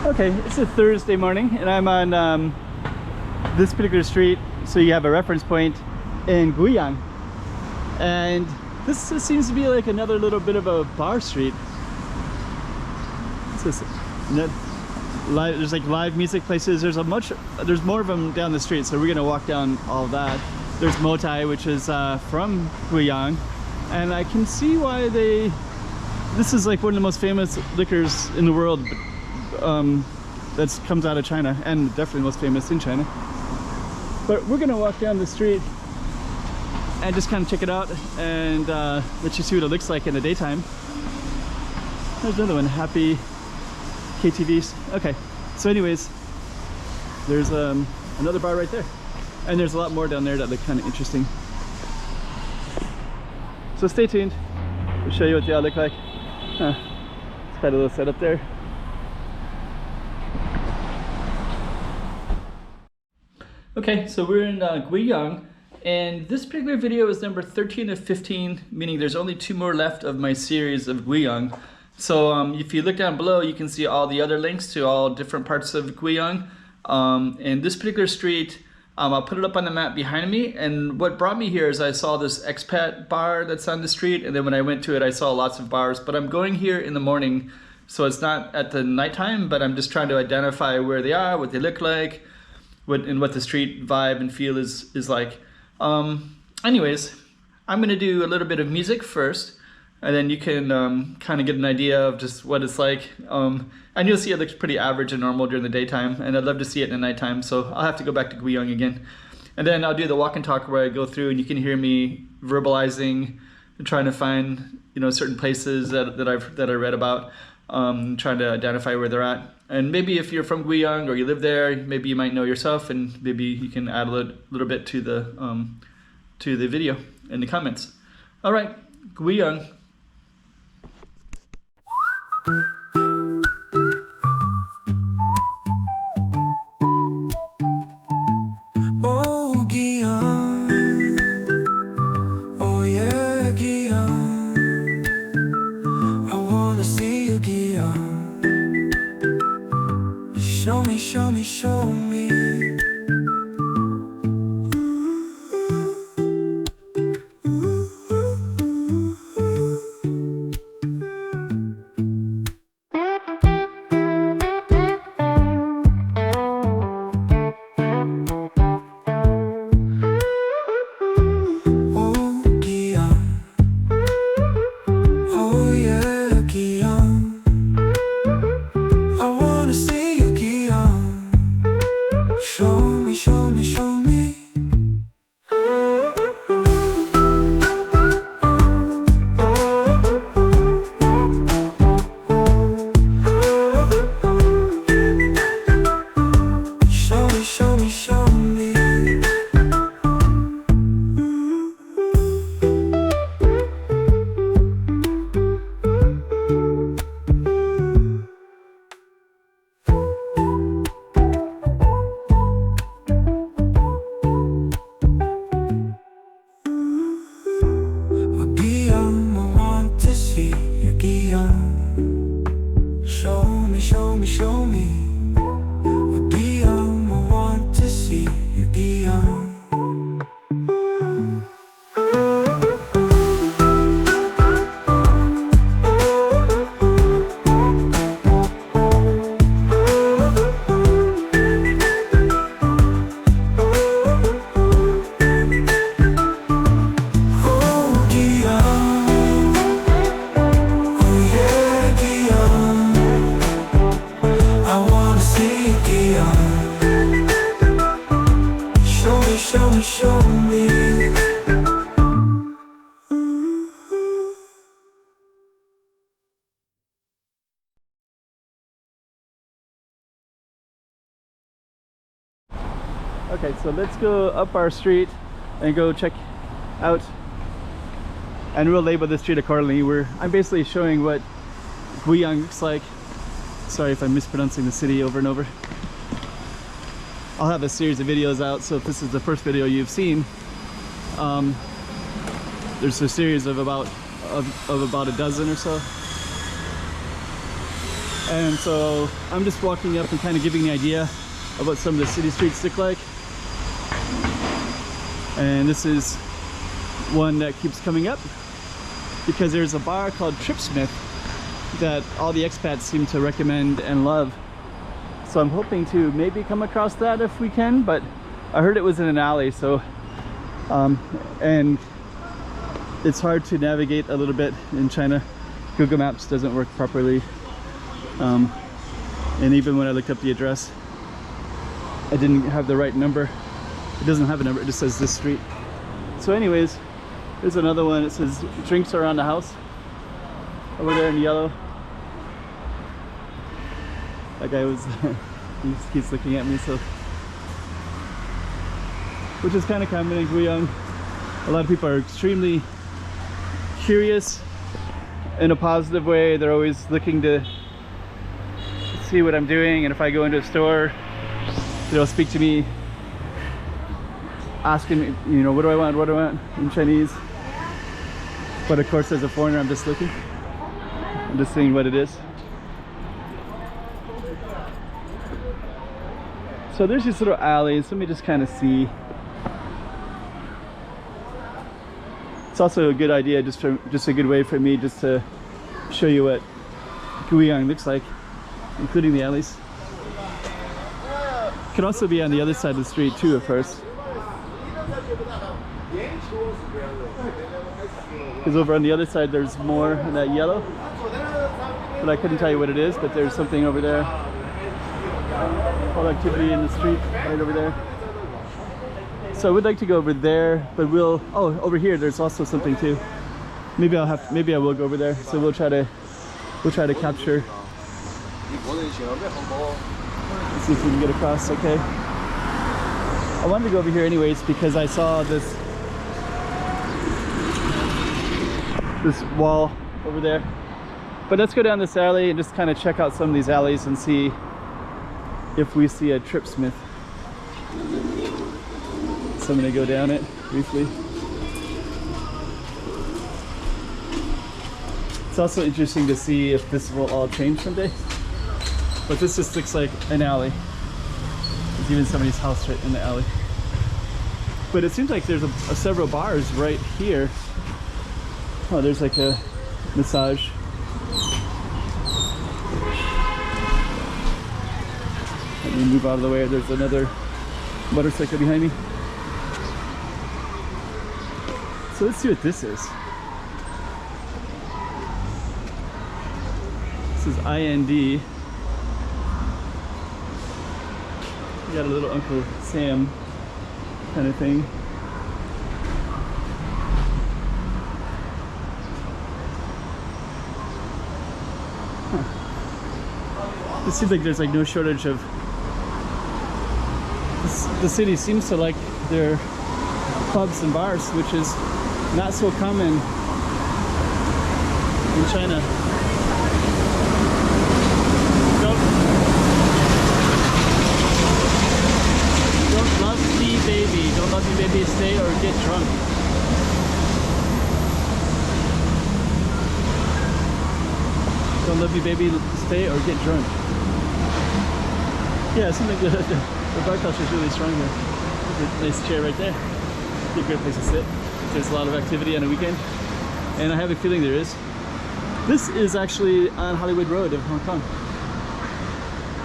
Okay, it's a Thursday morning and I'm on this particular street, so you have a reference point in Guiyang. And this seems to be like another little bit of a bar street. What's this? There's like live music places. There's more of them down the street, so we're gonna walk down all of that. There's Motai, which is from Guiyang, and I can see why this is like one of the most famous liquors in the world. That comes out of China, and definitely most famous in China. But we're gonna walk down the street and just kind of check it out and let you see what it looks like in the daytime. There's another one, Happy KTVs. Okay, so anyways, there's another bar right there, and there's a lot more down there that look kind of interesting. So stay tuned. We'll show you what they all look like. It's got a little setup there. Okay, so we're in Guiyang, and this particular video is number 13 of 15, meaning there's only 2 more left of my series of Guiyang. So if you look down below, you can see all the other links to all different parts of Guiyang. And this particular street, I'll put it up on the map behind me, and what brought me here is I saw this expat bar that's on the street, and then when I went to it, I saw lots of bars, but I'm going here in the morning, so it's not at the nighttime, but I'm just trying to identify where they are, what they look like, what the street vibe and feel is like. Anyways, I'm gonna do a little bit of music first, and then you can kind of get an idea of just what it's like. And you'll see it looks pretty average and normal during the daytime, and I'd love to see it in the nighttime, so I'll have to go back to Guiyang again. And then I'll do the walk and talk where I go through and you can hear me verbalizing and trying to find, you know, certain places that I read about, trying to identify where they're at. And maybe if you're from Guiyang or you live there, maybe you might know yourself, and maybe you can add a little bit to the video in the comments. All right, Guiyang. Show me. Okay, so let's go up our street and go check out, and we'll label the street accordingly. I'm basically showing what Guiyang looks like. Sorry if I'm mispronouncing the city over and over. I'll have a series of videos out, so if this is the first video you've seen, there's a series of about a dozen or so. And so I'm just walking up and kind of giving the idea of what some of the city streets look like. And this is one that keeps coming up because there's a bar called Tripsmith that all the expats seem to recommend and love. So I'm hoping to maybe come across that if we can, but I heard it was in an alley, so and it's hard to navigate a little bit in China. Google Maps doesn't work properly, and even when I looked up the address, I didn't have the right number. It doesn't have a number, it just says this street. So anyways, there's another one. It says drinks around the house over there in yellow. That guy was he just keeps looking at me, so which is kind of common in Guiyang. A lot of people are extremely curious in a positive way. They're always looking to see what I'm doing, and if I go into a store, they'll speak to me asking me, you know, what do I want in Chinese. But of course, as a foreigner, I'm just looking. I'm just seeing what it is. So there's these little alleys. Let me just kind of see. It's also a good idea, just a good way for me just to show you what Guiyang looks like, including the alleys. Could also be on the other side of the street too, of course. Because over on the other side there's more in that yellow, but I couldn't tell you what it is, but there's something over there. All activity in the street right over there. So I would like to go over there, but we'll, oh, over here there's also something too. Maybe I will go over there. So we'll try to capture. Let's see if we can get across. Okay. I wanted to go over here anyways because I saw this wall over there. But let's go down this alley and just kind of check out some of these alleys and see if we see a Tripsmith. So I'm gonna go down it briefly. It's also interesting to see if this will all change someday. But this just looks like an alley. There's even somebody's house right in the alley. But it seems like there's several bars right here. Oh, there's like a massage. Let me move out of the way. There's another motorcycle behind me. So let's see what this is. This is IND. We got a little Uncle Sam kind of thing. Huh. It seems like there's like no shortage of. The city seems to like their pubs and bars, which is not so common in China. Don't love me, baby. Don't love me, baby. Stay or get drunk. Don't love me, baby. Stay or get drunk. Yeah, it seems like the bar culture is really strong here. There's a nice chair right there. Be a great place to sit. There's a lot of activity on a weekend, and I have a feeling there is. This is actually on Hollywood Road in Hong Kong.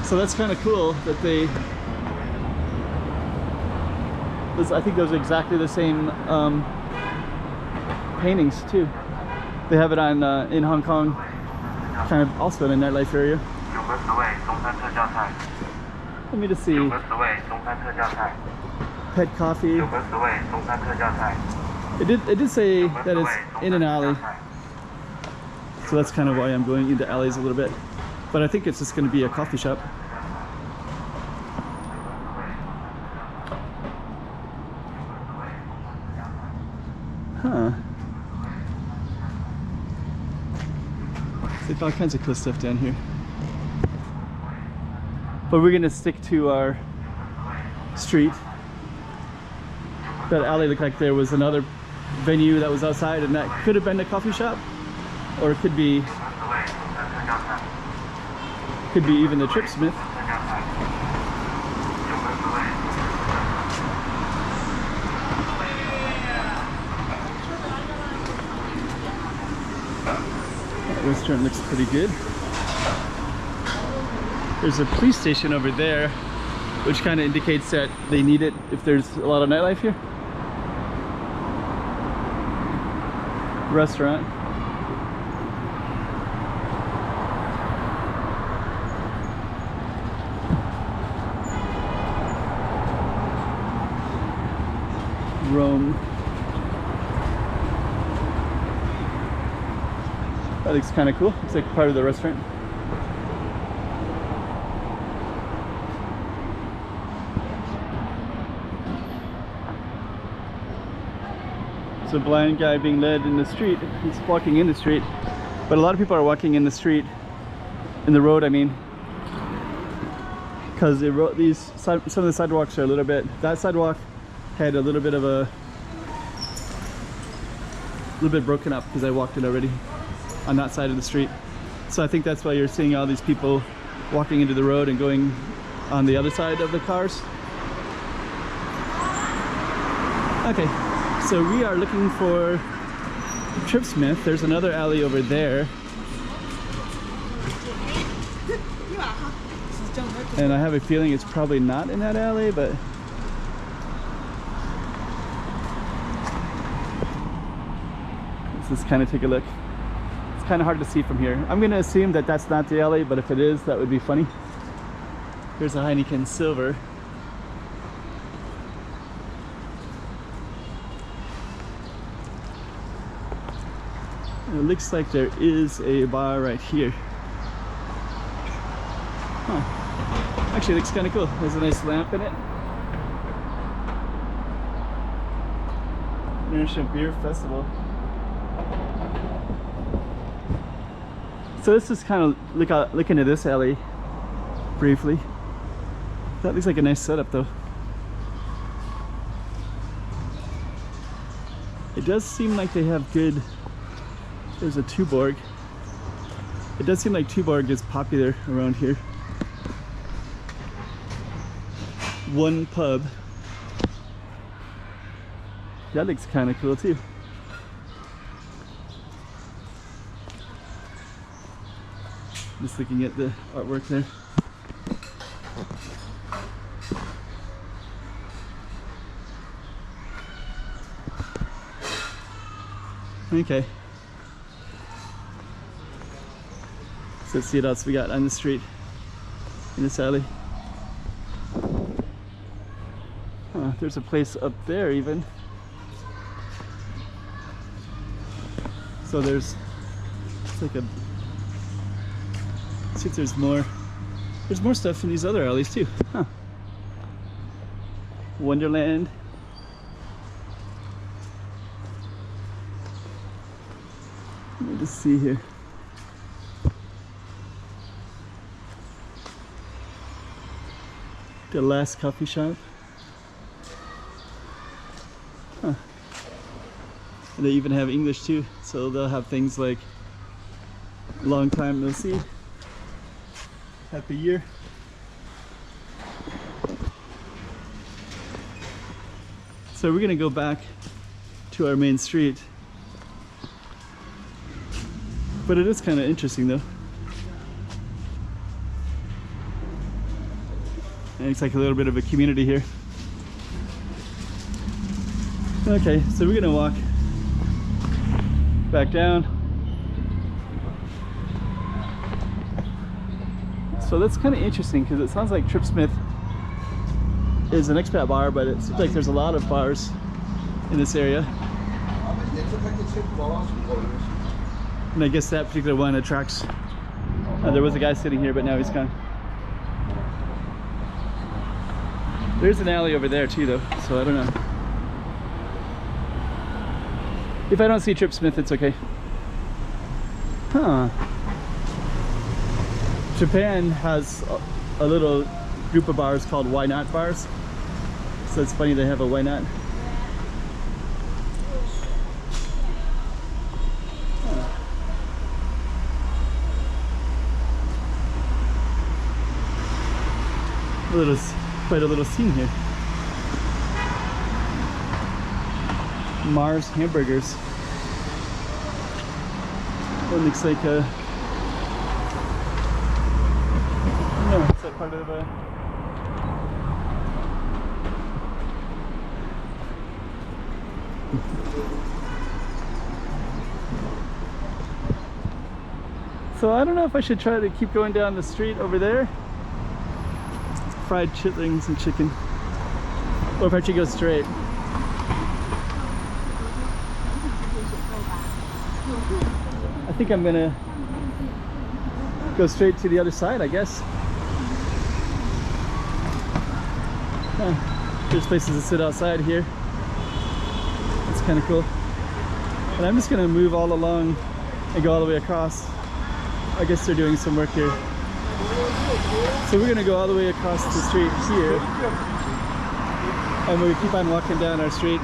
So that's kind of cool that they. I think those are exactly the same paintings too. They have it on in Hong Kong, kind of also in a nightlife area. Let me just see. Pet coffee. It did say that it's in an alley. So that's kind of why I'm going into alleys a little bit. But I think it's just going to be a coffee shop. Huh. There's all kinds of cool stuff down here. But we're going to stick to our street. That alley looked like there was another venue that was outside, and that could have been a coffee shop, or it could be Could be even the Tripsmith. That restaurant looks pretty good. There's a police station over there, which kind of indicates that they need it if there's a lot of nightlife here. Restaurant. Rome. That looks kind of cool. Looks like part of the restaurant. It's a blind guy being led in the street. He's walking in the street, but a lot of people are walking in the street, in the road I mean, because some of the sidewalks are a little bit, that sidewalk had a little bit broken up because I walked it already on that side of the street. So I think that's why you're seeing all these people walking into the road and going on the other side of the cars. Okay, so we are looking for Tripsmith. There's another alley over there. And I have a feeling it's probably not in that alley, but let's just kind of take a look. It's kind of hard to see from here. I'm going to assume that that's not the alley, but if it is, that would be funny. Here's a Heineken Silver. It looks like there is a bar right here. Huh. Actually, it looks kind of cool. There's a nice lamp in it. International Beer Festival. So let's just kind of look into this alley briefly. That looks like a nice setup though. It does seem like they have good, there's a Tuborg. It does seem like Tuborg is popular around here. One pub. That looks kind of cool too. Just looking at the artwork there. Okay. So let's see what else we got on the street in this alley. There's a place up there even. So there's, it's like a, let's see if there's more stuff in these other alleys too. Huh. Wonderland. Let me just see here. The Last Coffee Shop. Huh. And they even have English too, so they'll have things like long time no see, happy year. So we're gonna go back to our main street, but it is kind of interesting though. And it's like a little bit of a community here. Okay, so we're gonna walk back down. So that's kind of interesting because it sounds like Tripsmith is an expat bar, but it seems like there's a lot of bars in this area. And I guess that particular one attracts. There was a guy sitting here, but now he's gone. There's an alley over there too though, so I don't know. If I don't see Tripsmith, it's okay. Huh. Japan has a little group of bars called Why Not bars. So it's funny they have a Why Not. Quite a little scene here. Mars hamburgers. That looks like a... No, it's that part of a... So I don't know if I should try to keep going down the street over there. Fried chitlings and chicken. Or if I should go straight. I think I'm gonna go straight to the other side, I guess. There's places to sit outside here. That's kind of cool. And I'm just gonna move all along and go all the way across. I guess they're doing some work here. So we're gonna go all the way across the street here. And we keep on walking down our street.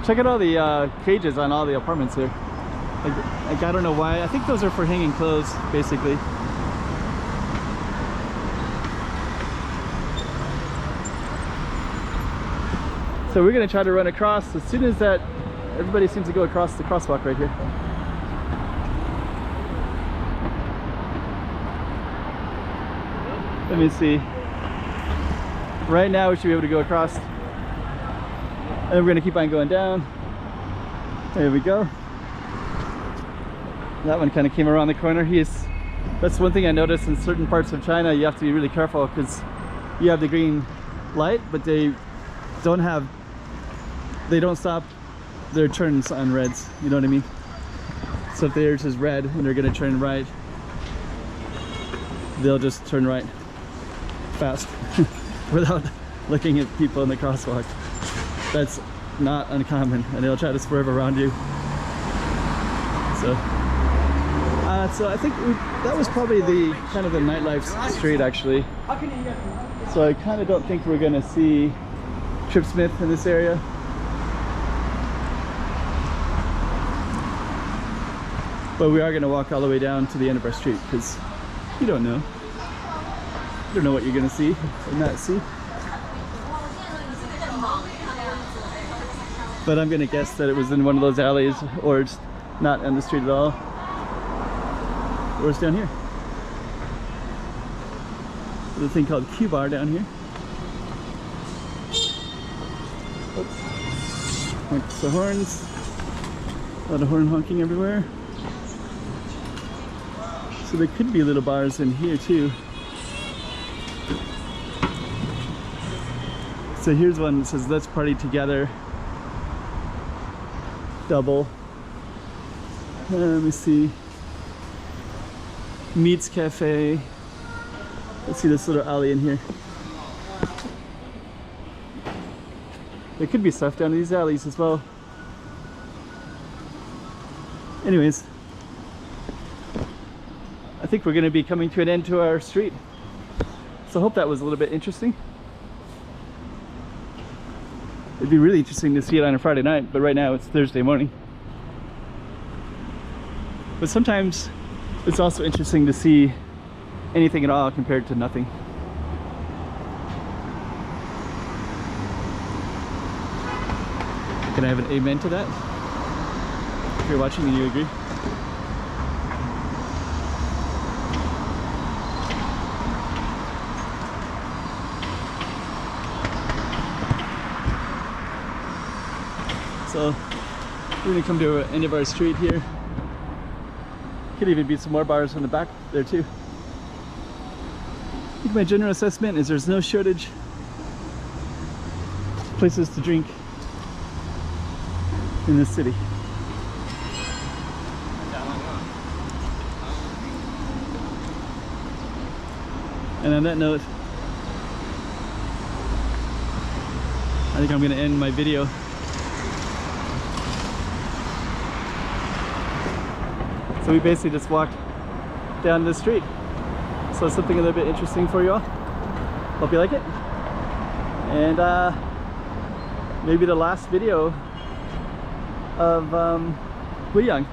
Check out all the cages on all the apartments here. Like I don't know why. I think those are for hanging clothes, basically. So we're gonna try to run across as soon as that. Everybody seems to go across the crosswalk right here. Let me see. Right now we should be able to go across. And then we're gonna keep on going down. There we go. That one kind of came around the corner. That's one thing I noticed in certain parts of China. You have to be really careful because you have the green light, but they don't stop their turns on reds. You know what I mean? So if theirs is red and they're gonna turn right, they'll just turn right fast without looking at people in the crosswalk. That's not uncommon, and they'll try to swerve around you. So I think that was probably the kind of the Nightlife street, actually. So I kind of don't think we're gonna see Trip Smith in this area. But we are gonna walk all the way down to the end of our street because you don't know. You don't know what you're gonna see or not see. But I'm gonna guess that it was in one of those alleys, or it's not on the street at all. Or it's down here. There's a thing called Q Bar down here. Oops. Honks the horns. A lot of horn honking everywhere. So there could be little bars in here too. So here's one that says, "Let's party together." Double. Let me see. Meats Cafe. Let's see this little alley in here. There could be stuff down in these alleys as well. Anyways, I think we're going to be coming to an end to our street. So I hope that was a little bit interesting. It'd be really interesting to see it on a Friday night, but right now it's Thursday morning. But sometimes it's also interesting to see anything at all compared to nothing. Can I have an amen to that? If you're watching and you agree. So we're gonna come to the end of our street here. Could even be some more bars on the back there too. I think my general assessment is there's no shortage of places to drink in this city. And on that note, I think I'm gonna end my video. So we basically just walked down the street. So something a little bit interesting for you all. Hope you like it. And maybe the last video of Guiyang.